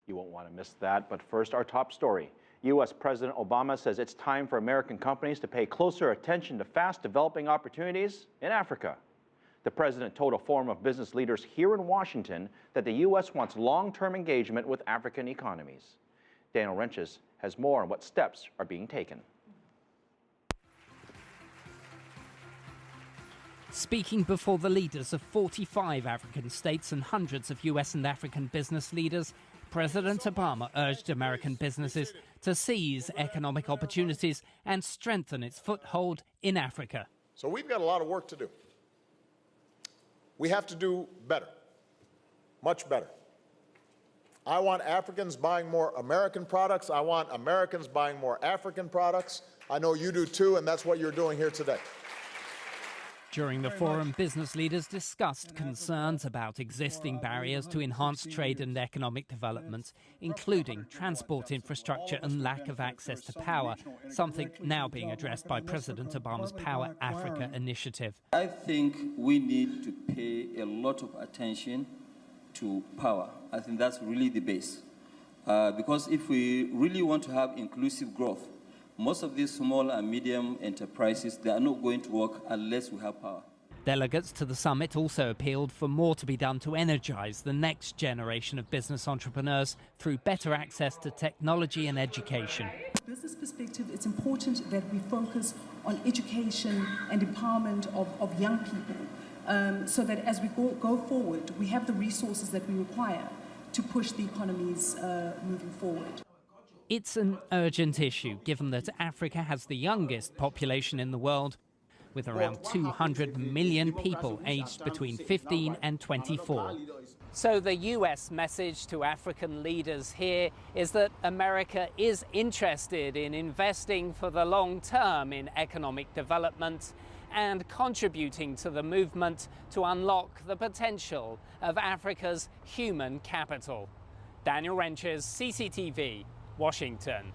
You won't want to miss that, but first, our top story. U.S. President Obama says it's time for American companies to pay closer attention to fast-developing opportunities in Africa. The president told a forum of business leaders here in Washington that the U.S. wants long-term engagement with African economies. Daniel Renches has more on what steps are being taken. Speaking before the leaders of 45 African states and hundreds of U.S. and African business leaders, President Obama urged American businesses to seize economic opportunities and strengthen its foothold in Africa. So we've got a lot of work to do. We have to do better, much better. I want Africans buying more American products. I want Americans buying more African products. I know you do too, and that's what you're doing here today. During the forum, business leaders discussed concerns about existing barriers to enhance trade and economic development, including transport infrastructure and lack of access to power, something now being addressed by President Obama's Power Africa initiative. I think we need to pay a lot of attention to power. I think that's really the base. Because if we really want to have inclusive growth, most of these small and medium enterprises, they are not going to work unless we have power. Delegates to the summit also appealed for more to be done to energize the next generation of business entrepreneurs through better access to technology and education. From a business perspective, it's important that we focus on education and empowerment of young people so that as we go forward, we have the resources that we require to push the economies moving forward. It's an urgent issue, given that Africa has the youngest population in the world, with around 200 million people aged between 15 and 24. So the US message to African leaders here is that America is interested in investing for the long term in economic development and contributing to the movement to unlock the potential of Africa's human capital. Daniel Renches, CCTV, Washington.